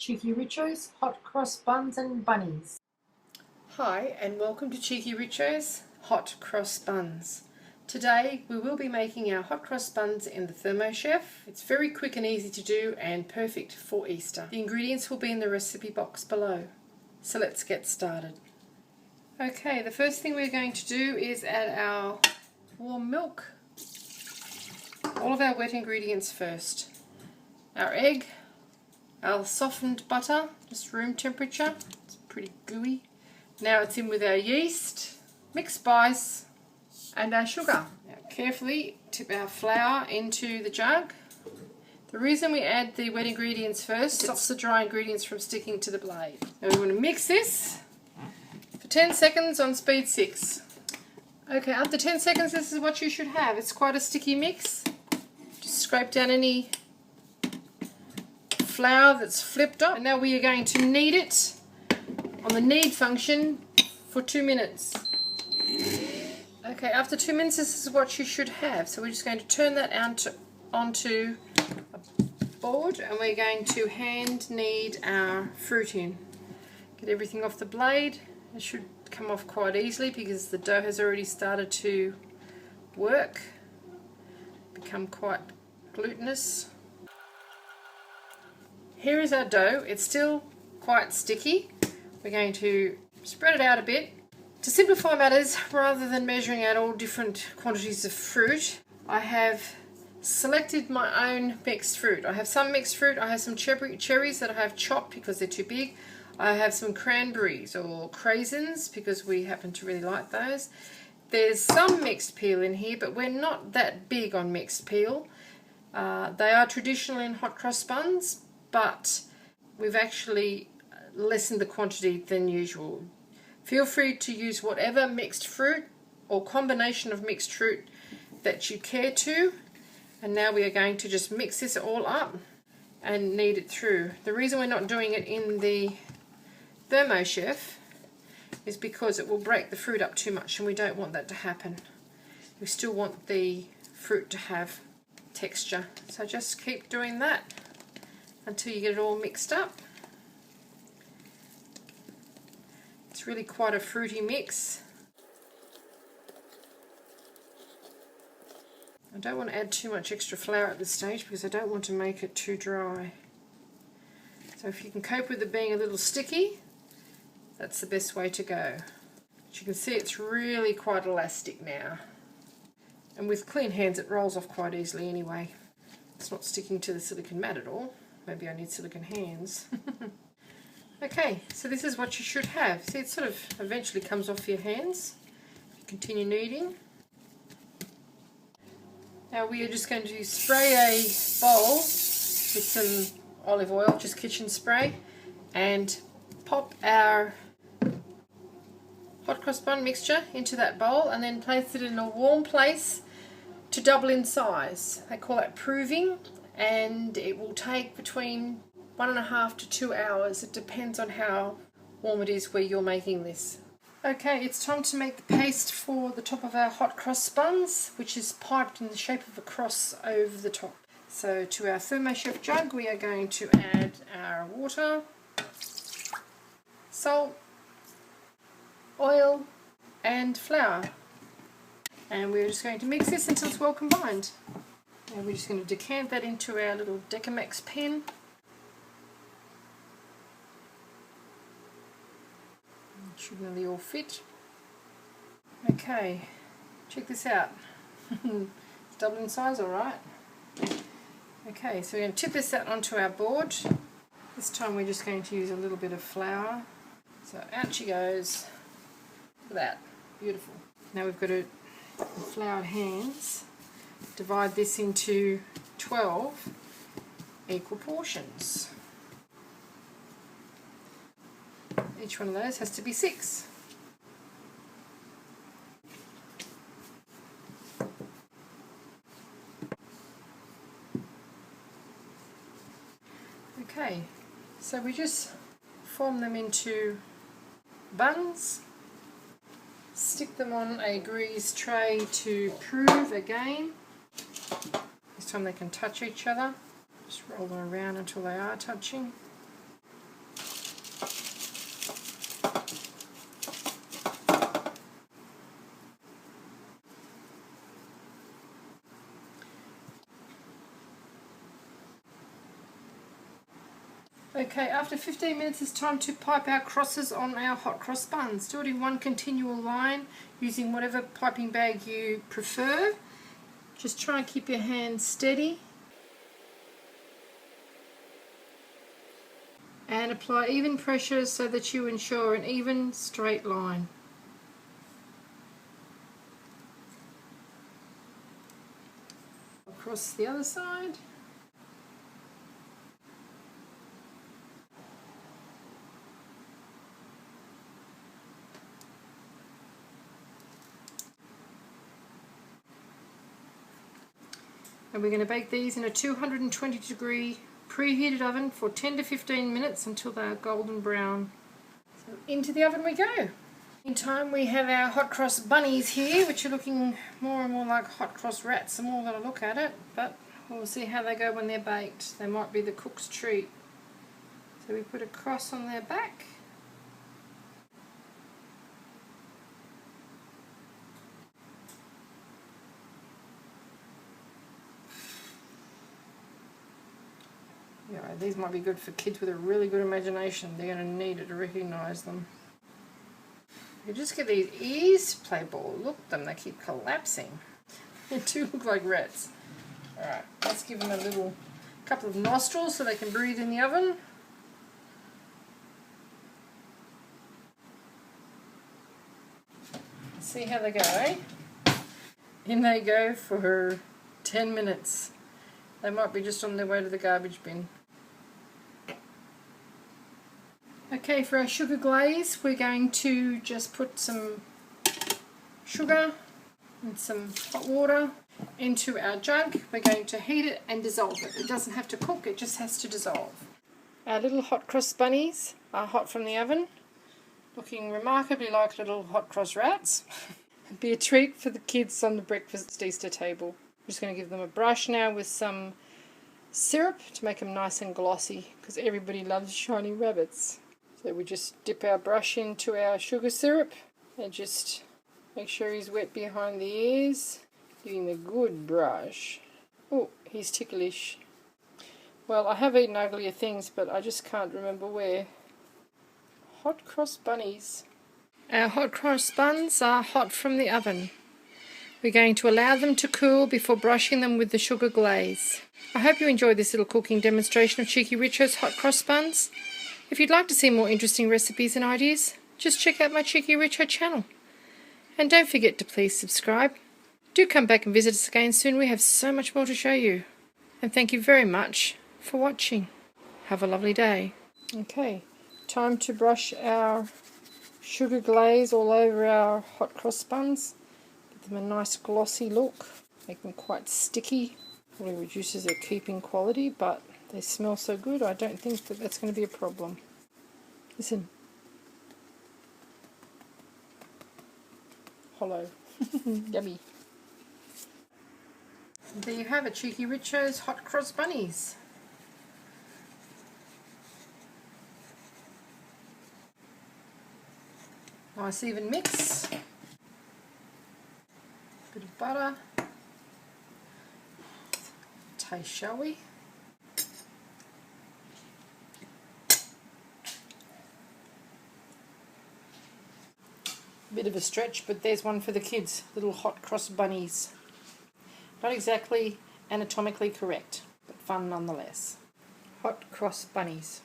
cheekyricho's Hot Cross Buns and Bunnies. Hi and welcome to cheekyricho's Hot Cross Buns. Today we will be making our hot cross buns in the Thermochef. It's very quick and easy to do and perfect for Easter. The ingredients will be in the recipe box below. So let's get started. Okay, the first thing we're going to do is add our warm milk. All of our wet ingredients first. Our egg, our softened butter, just room temperature. It's pretty gooey. Now it's in with our yeast, mixed spice, and our sugar. Now carefully tip our flour into the jug. The reason we add the wet ingredients first stops the dry ingredients from sticking to the blade. Now we want to mix this for 10 seconds on speed 6. Okay, after 10 seconds this is what you should have. It's quite a sticky mix. Just scrape down any flour that's flipped up. And now we are going to knead it on the knead function for 2 minutes. Okay, after 2 minutes this is what you should have. So we're just going to turn that onto a board and we're going to hand knead our fruit in. Get everything off the blade. It should come off quite easily because the dough has already started to work, become quite glutinous. Here is our dough. It's still quite sticky. We're going to spread it out a bit. To simplify matters, rather than measuring out all different quantities of fruit, I have selected my own mixed fruit. I have some mixed fruit. I have some cherries that I have chopped because they're too big. I have some cranberries or craisins because we happen to really like those. There's some mixed peel in here, but we're not that big on mixed peel. They are traditional in hot cross buns, but we've actually lessened the quantity than usual. Feel free to use whatever mixed fruit or combination of mixed fruit that you care to. And now we are going to just mix this all up and knead it through. The reason we're not doing it in the Thermochef is because it will break the fruit up too much and we don't want that to happen. We still want the fruit to have texture. So just keep doing that until you get it all mixed up. It's really quite a fruity mix. I don't want to add too much extra flour at this stage because I don't want to make it too dry. So if you can cope with it being a little sticky, that's the best way to go. As you can see, it's really quite elastic now. And with clean hands it rolls off quite easily anyway. It's not sticking to the silicone mat at all. Maybe I need silicone hands. Okay, so this is what you should have. See, it sort of eventually comes off your hands. Continue kneading. Now we are just going to spray a bowl with some olive oil, just kitchen spray, and pop our hot cross bun mixture into that bowl and then place it in a warm place to double in size. They call that proving, and it will take between 1.5 to 2 hours. It depends on how warm it is where you're making this. Okay, it's time to make the paste for the top of our hot cross buns, which is piped in the shape of a cross over the top. So to our Thermochef jug we are going to add our water, salt, oil and flour. And we're just going to mix this until it's well combined. And we're just going to decant that into our little Decamax pen. It should nearly all fit. Okay, check this out. It's double in size, alright. Okay, so we're going to tip this out onto our board. This time we're just going to use a little bit of flour. So out she goes. Look at that, beautiful. Now we've got to, with floured hands, divide this into 12 equal portions. Each one of those has to be 6. Okay, so we just form them into buns, stick them on a greased tray to prove again. This time they can touch each other. Just roll them around until they are touching. Okay, after 15 minutes it's time to pipe our crosses on our hot cross buns. Do it in one continual line using whatever piping bag you prefer. Just try and keep your hands steady. And apply even pressure so that you ensure an even straight line. Across the other side. And we're going to bake these in a 220 degree preheated oven for 10 to 15 minutes until they are golden brown. So into the oven we go. Meantime, we have our hot cross bunnies here, which are looking more and more like hot cross rats the more that I look at it, but we'll see how they go when they're baked. They might be the cook's treat. So we put a cross on their back. Yeah, these might be good for kids with a really good imagination. They're going to need it to recognise them. You just get these ears to play ball. Look at them, they keep collapsing. They do look like rats. Alright, let's give them a little couple of nostrils so they can breathe in the oven. See how they go, eh? In they go for 10 minutes. They might be just on their way to the garbage bin. Okay, for our sugar glaze, we're going to just put some sugar and some hot water into our jug. We're going to heat it and dissolve it. It doesn't have to cook, it just has to dissolve. Our little hot cross bunnies are hot from the oven, looking remarkably like little hot cross rats. It'd be a treat for the kids on the breakfast Easter table. I'm just going to give them a brush now with some syrup to make them nice and glossy, because everybody loves shiny rabbits. So we just dip our brush into our sugar syrup and just make sure he's wet behind the ears. Giving the good brush. Oh, he's ticklish. Well, I have eaten uglier things, but I just can't remember where. Hot cross bunnies. Our hot cross buns are hot from the oven. We're going to allow them to cool before brushing them with the sugar glaze. I hope you enjoyed this little cooking demonstration of Cheekyricho's hot cross buns. If you'd like to see more interesting recipes and ideas, just check out my Cheekyricho channel. And don't forget to please subscribe. Do come back and visit us again soon. We have so much more to show you. And thank you very much for watching. Have a lovely day. Okay, time to brush our sugar glaze all over our hot cross buns. Give them a nice glossy look. Make them quite sticky. Probably reduces their keeping quality, but they smell so good I don't think that that's going to be a problem. Listen. Hollow. Yummy. There you have it, Cheekyricho's hot cross bunnies. Nice even mix. Bit of butter. Taste, shall we? Bit of a stretch, but there's one for the kids. Little hot cross bunnies. Not exactly anatomically correct, but fun nonetheless. Hot cross bunnies.